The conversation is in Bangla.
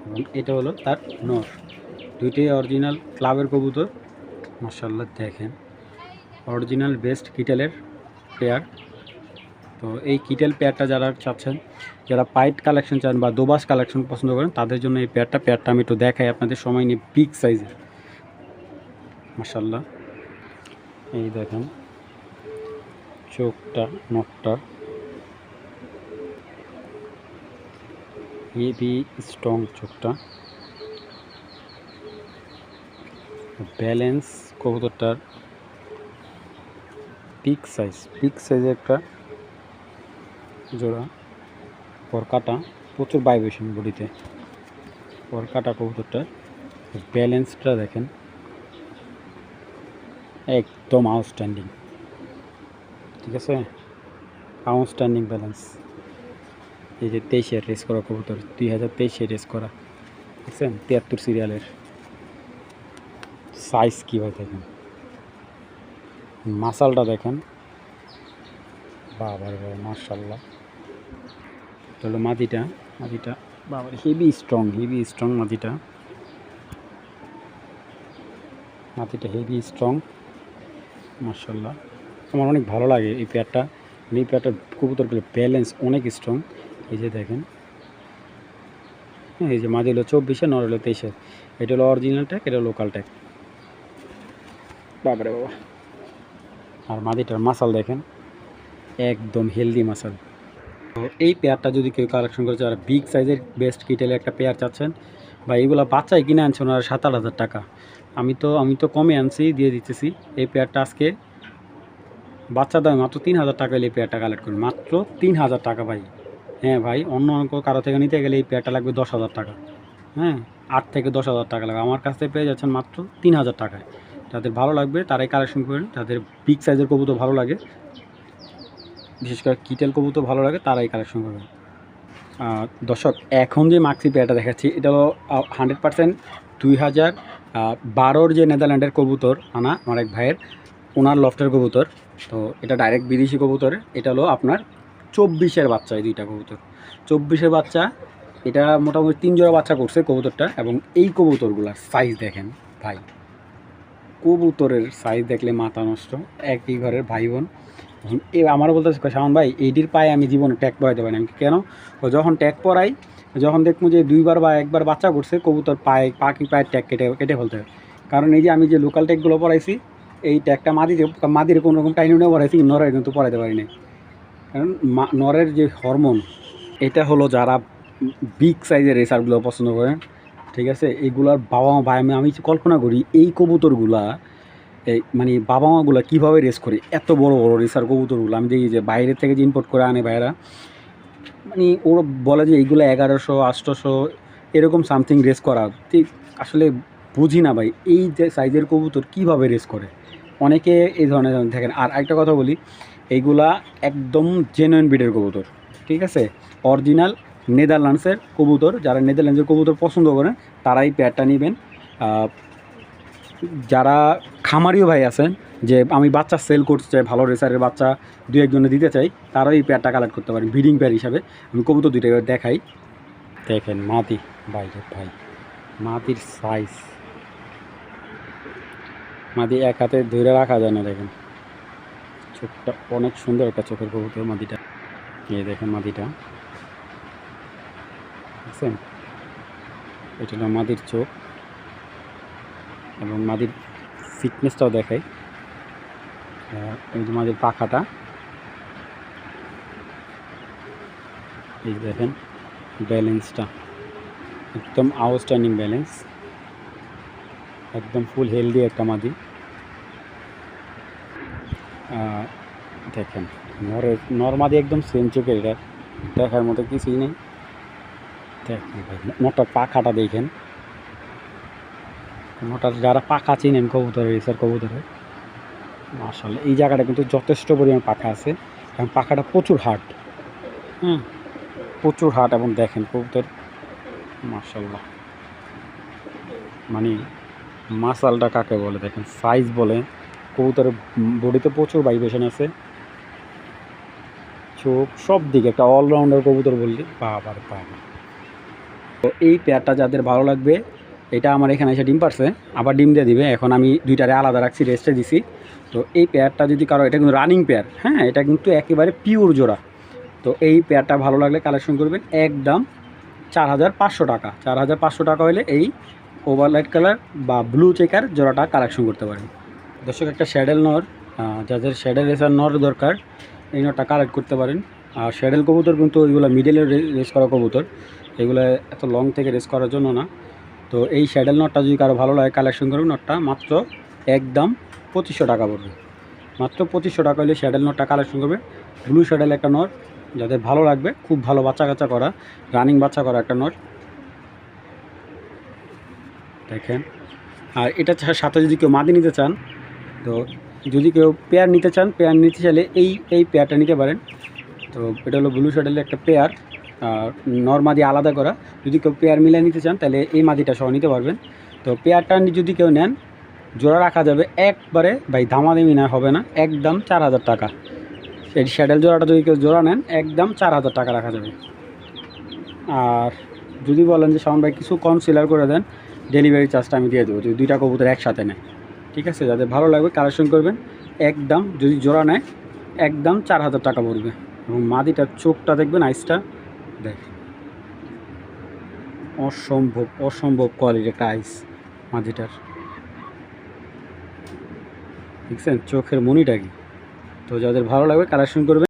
এবং এটা হলো তার নর। দুইটাই অরিজিনাল ক্লাবের কবুতর। মাশাআল্লাহ দেখেন, অরিজিনাল বেস্ট কিটেলের পেয়ার। তো এই কিটেল পেয়ারটা যারা চাচ্ছেন, যারা পাইট কালেকশন চান বা দোবাস কালেকশন পছন্দ করেন, তাদের জন্য এই পেয়ারটা আমি একটু দেখাই আপনাদের, সময় নিয়ে। বিগ সাইজের মাশাআল্লাহ, এই দেখেন চোখটা, নখটা হেভি স্ট্রং, চোখটা ব্যালেন্স, কবুতরটার বিগ সাইজের একটা জোড়া। পরকাটা প্রচুর ভাইব্রেশন বডিতে, পরকাটা কবুতরটার ব্যালেন্সটা দেখেন একদম আউটস্ট্যান্ডিং। ঠিক আছে, আউটস্ট্যান্ডিং ব্যালেন্স। এই যে 23-এর রেস করা কবুতর, 2023-এ রেস করা, দেখছেন 73 সিরিয়ালের। সাইজ কী হয় দেখেন, মাসালটা দেখেন, বাবার বাবা মাশাআল্লাহ। এটা হলো মাদিটা বাবার হেভি স্ট্রং মাদিটা হেভি স্ট্রং মাশাআল্লাহ। আমার অনেক ভালো লাগে এই পেয়ারটা। এই পেয়ারটার কবুতরগুলো ব্যালেন্স অনেক স্ট্রং। এই যে দেখেন, হ্যাঁ, এই যে মাদি হলো 24-এ, নর হলো 23-এ। এটা হলো অরিজিনাল ট্যাগ, এটা লোকাল ট্যাগ। বাবারে বাবা। আর মাদিটার মাসাল দেখেন, একদম হেলদি মাসাল। তো এই পেয়ারটা যদি কেউ কালেকশন করে, যারা বিগ সাইজের বেস্ট কিটেলের একটা পেয়ার চাচ্ছেন, বা এইগুলো বাচ্চাই কিনে আনছে ওনারা 7-8 হাজার টাকা, আমি তো কমে আনছি, দিয়ে দিতেছি। এই পেয়ারটা আজকে বাচ্চা দামে মাত্র 3,000 টাকা হলে এই পেয়ারটা কালেক্ট করুন, মাত্র 3,000 টাকা ভাই। হ্যাঁ ভাই, অন্য কারো থেকে নিতে গেলে এই পেয়ারটা লাগবে 10,000 টাকা। হ্যাঁ, 8 থেকে 10,000 টাকা লাগবে, আমার কাছ থেকে পেয়ে যাচ্ছেন মাত্র 3,000 টাকায়। যাদের ভালো লাগবে তারাই কালেকশন করেন, যাদের বিগ সাইজের কবুতর ভালো লাগে, বিশেষ করে কিটেল কবুতর ভালো লাগে, তারাই কালেকশন করবেন। দর্শক, এখন যে মাক্সি পেয়ারটা দেখাচ্ছি, এটা হলো 100% 2012-র যে নেদারল্যান্ডের কবুতর আনা আমার এক ভাইয়ের, ওনার লফটের কবুতর। তো এটা ডাইরেক্ট বিদেশি কবুতরে। এটা হলো আপনার 24-এর বাচ্চা, এই দুইটা কবুতর 24-এর বাচ্চা। এটা মোটামুটি 3 জোড়া বাচ্চা করছে কবুতরটা। এবং এই কবুতরগুলার সাইজ দেখেন ভাই, কবুতরের সাইজ দেখলে মাথা নষ্ট। একই ঘরের ভাই বোন। এ আমারও বলতেছে, শাওন ভাই এইটির পায়ে আমি জীবনে ট্যাগ পরাইতে পারি না। আমি কেন? ও যখন ট্যাগ পরাই, যখন দেখবো যে 2বার বা 1বার বাচ্চা করছে, কবুতর পায়ের ট্যাগ কেটে ফেলতে হবে। কারণ এই যে আমি যে লোকাল ট্যাগগুলো পরাইছি, এই ট্যাগটা মাদির কোনো রকম টাইনে নিয়ে পরাইছি, নরের কিন্তু পরাইতে পারি না। কারণ নরের যে হরমোন, এটা হলো যারা বিগ সাইজের রেসারগুলো পছন্দ করেন, ঠিক আছে, এইগুলার বাবা মা ভাই, আমি কল্পনা করি এই কবুতরগুলা, এই মানে বাবা মাগুলো কীভাবে রেস করে, এত বড় বড় রেসার কবুতরগুলো। আমি দেখি যে বাইরের থেকে যে ইম্পোর্ট করে আনে ভাইয়েরা, মানে ওরা বলে যে এইগুলো 1100, 800 এরকম সামথিং রেস করা। ঠিক আসলে বুঝি না ভাই, এই যে সাইজের কবুতর কীভাবে রেস করে। অনেকে এই ধরনের দেখেন। আর একটা কথা বলি, এইগুলা একদম জেনুইন ব্রিডের কবুতর, ঠিক আছে, অরিজিনাল নেদারল্যান্ডসের কবুতর। যারা নেদারল্যান্ডসের কবুতর পছন্দ করেন তারাই পেয়ারটা নেবেন। যারা খামারিও ভাই আছেন, যে আমি বাচ্চা সেল করতে চাই, ভালো রেসারের বাচ্চা 2-1 জনে দিতে চাই, তারাও এই পেয়ারটা কালেক্ট করতে পারেন ব্রিডিং পেয়ার হিসাবে। আমি কবুতর দুইটা দেখাই, দেখেন মাদি বাইরে ভাই, মাদির সাইজ, মাদি এক হাতে ধরে রাখা যায় না। দেখেন চোখটা অনেক সুন্দর, একটা চোখের কবুতর মাদিটা। এই দেখেন মাদিটা, বুঝছেন, এটা হলো মাদির চোখ। এবং মাদির ফিটনেসটাও দেখাই, এই যে মাদির পাখাটা, এই দেখেন ব্যালেন্সটা একদম আউটস্ট্যান্ডিং ব্যালেন্স, একদম ফুল হেলদি একটা মাদি। দেখেন নর্মাদি একদম সেম চোখের, এটা দেখার মতো কিছুই নেই। দেখেন ভাই মোটার পাখাটা দেখেন, মোটার যারা পাখা চিনেন কবুতরের, রেসার কবুতরের, মাশাআল্লাহ এই জায়গাটা কিন্তু যথেষ্ট পরিমাণ পাখা আছে। এবং পাখাটা প্রচুর হার্ড, প্রচুর হার্ড। এবং দেখেন কবুতর মাশাআল্লাহ, মানে মাসালটা কাকে বলে দেখেন, সাইজ বলে, কবুতরের বডিতে প্রচুর ভাইব্রেশন আছে, চোখ সব দিকে একটা অলরাউন্ডার কবুতর বললি বাবার বাবা। তো এই পেয়ারটা যাদের ভালো লাগবে, এটা আমার এখানে এসে ডিম পারছে, আবার ডিম দিয়ে দিবে। এখন আমি দুইটারে আলাদা রাখছি, রেস্টে দিছি। তো এই পেয়ারটা যদি কারো, এটা কিন্তু রানিং পেয়ার, হ্যাঁ, এটা কিন্তু একেবারে পিওর জোড়া। তো এই পেয়ারটা ভালো লাগলে কালেকশন করবেন, একদম 4,500 টাকা। 4,500 টাকা হলে এই ওভারলাইট কালার বা ব্লু চেকার জোড়াটা কালেকশন করতে পারেন। দর্শক, একটা শ্যাডেল নর, যাদের শ্যাডেল রেসার নর দরকার, এই নরটা কালেক্ট করতে পারেন। আর শ্যাডেল কবুতর কিন্তু ওইগুলো মিডলের রেস করা কবুতর, এগুলো এত লং থেকে রেস করার জন্য না। তো এই শ্যাডেল নটটা যদি কারো ভালো লাগে কালেকশন করুন। নটটা মাত্র একদম 2500 টাকা পড়বে। মাত্র 2500 টাকা হলে শ্যাডেল নটটা কালেকশন করবে। ব্লু শ্যাডেল একটা নট, যাদের ভালো লাগবে, খুব ভালো বাচ্চা কাচ্চা করা, রানিং বাচ্চা করা একটা নট দেখেন। আর এটা সাথে যদি কেউ মাদি নিতে চান, তো যদি কেউ পেয়ার নিতে চান, পেয়ার নিতে চাইলে এই পেয়ারটা নিতে পারেন। তো এটা হলো ব্লু শ্যাডেলের একটা পেয়ার, নর মাদি আলাদা করা। যদি কেউ পেয়ার মিলে নিতে চান তাহলে এই মাদিটা সহ নিতে পারবেন। তো পেয়ারটা যদি কেউ নেন, জোড়া রাখা যাবে একবারে, ভাই দামাদামি না হবে না, একদম 4,000 টাকা। এই শ্যাডেল জোড়াটা যদি কেউ জোড়া নেন, একদম 4,000 টাকা রাখা যাবে। আর যদি বলেন যে শাওন ভাই কিছু কনসিলার করে দেন, ডেলিভারি চার্জটা আমি দিয়ে দেবো যদি দুইটা কবুতর একসাথে নেয়। ঠিক আছে, যাদের ভালো লাগবে কালেকশন করবেন। একদম যদি জোড়া নেয়, একদম 4,000 টাকা পড়বে। এবং মাদিটার চোখটা দেখবেন, আইসটা দেখ, অসম্ভব অসম্ভব কোয়ালিটি একটা আইস মাদিটার, দেখছেন চোখের মনিটা কি। তো যাদের ভালো লাগবে কালেকশন করবেন।